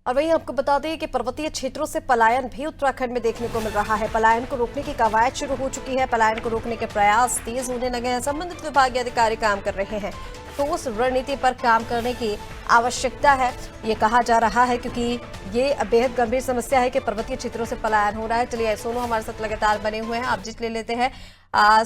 और वहीं आपको बता दें कि पर्वतीय क्षेत्रों से पलायन भी उत्तराखंड में देखने को मिल रहा है। पलायन को रोकने की कवायद शुरू हो चुकी है। पलायन को रोकने के प्रयास तेज होने लगे हैं। संबंधित विभागीय अधिकारी काम कर रहे हैं। ठोस रणनीति पर काम करने की आवश्यकता है, ये कहा जा रहा है, क्योंकि ये बेहद गंभीर समस्या है कि पर्वतीय क्षेत्रों से पलायन हो रहा है। चलिए सोनू हमारे साथ लगातार बने हुए हैं, आप जिस ले लेते हैं।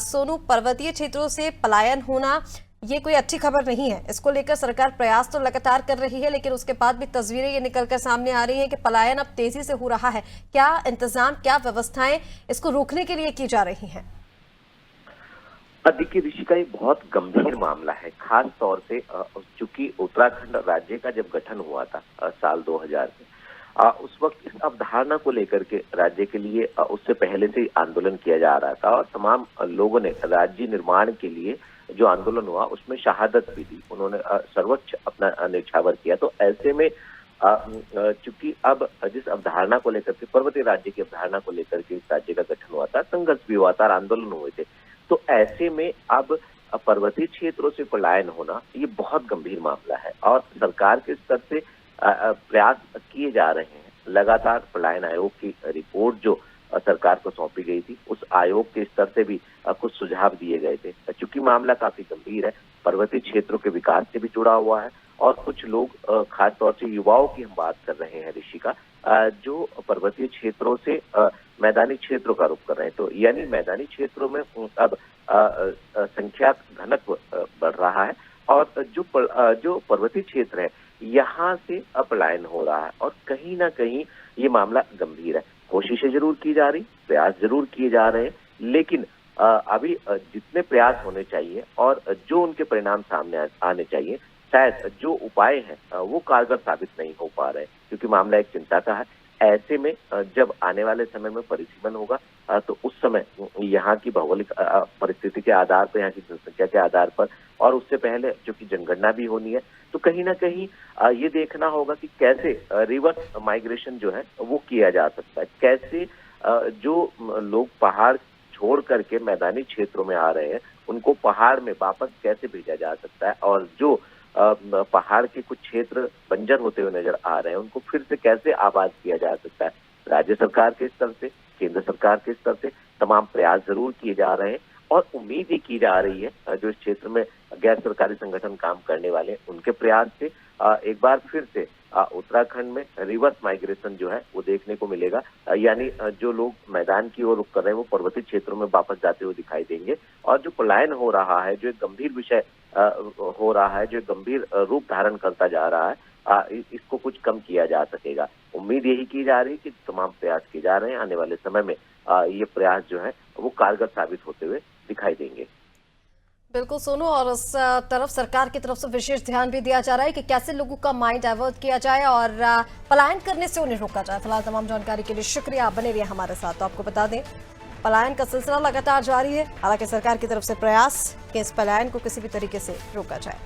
सोनू, पर्वतीय क्षेत्रों से पलायन होना ये कोई अच्छी खबर नहीं है। इसको लेकर सरकार प्रयास तो लगातार कर रही है, लेकिन उसके बाद भी तस्वीरें ये निकलकर सामने आ रही हैं कि पलायन अब तेजी से हो रहा है। क्या इंतजाम, क्या व्यवस्थाएं इसको रोकने के लिए की जा रही हैं? देखिए ऋषि, का एक बहुत गंभीर मामला है, खास तौर से चूंकि उत्तराखंड राज्य का जब गठन हुआ था साल 2000 में, उस वक्त इस अवधारणा को लेकर के राज्य के लिए उससे पहले से आंदोलन किया जा रहा था और तमाम लोगों ने राज्य निर्माण के लिए जो आंदोलन हुआ उसमें शहादत भी दी। उन्होंने सर्वोच्च अपना न्यौछावर किया। तो ऐसे में चूंकि अब जिस अवधारणा को लेकर के, पर्वतीय राज्य की अवधारणा को लेकर के इस राज्य का गठन हुआ था, संघर्ष भी हुआ था, आंदोलन हुए थे, तो ऐसे में अब पर्वतीय क्षेत्रों से पलायन होना ये बहुत गंभीर मामला है और सरकार के स्तर से प्रयास किए जा रहे हैं। लगातार पलायन आयोग की रिपोर्ट जो सरकार को सौंपी गई थी, उस आयोग के स्तर से भी कुछ सुझाव दिए गए थे। चूंकि मामला काफी गंभीर है, पर्वतीय क्षेत्रों के विकास से भी जुड़ा हुआ है और कुछ लोग, खासतौर से युवाओं की हम बात कर रहे हैं ऋषि का, जो पर्वतीय क्षेत्रों से मैदानी क्षेत्रों का रुख कर रहे हैं। तो यानी मैदानी क्षेत्रों में अब संख्या घनत्व बढ़ रहा है और जो पर्वतीय क्षेत्र है यहाँ से पलायन हो रहा है और कहीं ना कहीं ये मामला गंभीर है। कोशिशें जरूर की जा रही, प्रयास जरूर किए जा रहे हैं, लेकिन अभी जितने प्रयास होने चाहिए और जो उनके परिणाम सामने आने चाहिए, शायद जो उपाय हैं वो कारगर साबित नहीं हो पा रहे, क्योंकि मामला एक चिंता का है। ऐसे में जब आने वाले समय में परिसीमन होगा तो उस समय यहाँ की भौगोलिक परिस्थिति के आधार पर, यहाँ की जनसंख्या के आधार पर, और उससे पहले जो कि जनगणना भी होनी है, तो कहीं ना कहीं ये देखना होगा कि कैसे रिवर्स माइग्रेशन जो है वो किया जा सकता है। कैसे जो लोग पहाड़ छोड़ करके मैदानी क्षेत्रों में आ रहे हैं उनको पहाड़ में वापस कैसे भेजा जा सकता है और जो पहाड़ के कुछ क्षेत्र बंजर होते हुए नजर आ रहे हैं उनको फिर से कैसे आबाद किया जा सकता है। राज्य सरकार के स्तर से, केंद्र सरकार के स्तर से तमाम प्रयास जरूर किए जा रहे हैं और उम्मीद ये की जा रही है जो इस क्षेत्र में गैर सरकारी संगठन काम करने वाले हैं उनके प्रयास से एक बार फिर से उत्तराखंड में रिवर्स माइग्रेशन जो है वो देखने को मिलेगा। यानी जो लोग मैदान की ओर रुख कर रहे हैं वो पर्वतीय क्षेत्रों में वापस जाते हुए दिखाई देंगे और जो पलायन हो रहा है, जो एक गंभीर विषय हो रहा है, जो गंभीर रूप धारण करता जा रहा है, इसको कुछ कम किया जा सकेगा। उम्मीद यही की जा रही है कि तमाम प्रयास किए जा रहे हैं, आने वाले समय में ये प्रयास जो है वो कारगर साबित होते हुए दिखाई देंगे। बिल्कुल सोनू, और उस तरफ सरकार की तरफ से विशेष ध्यान भी दिया जा रहा है कि कैसे लोगों का माइंड डाइवर्ट किया जाए और पलायन करने से उन्हें रोका जाए। फिलहाल तमाम जानकारी के लिए शुक्रिया, आप बने रहिए हमारे साथ। तो आपको बता दें, पलायन का सिलसिला लगातार जारी है। हालांकि सरकार की तरफ से प्रयास कि इस पलायन को किसी भी तरीके से रोका जाए।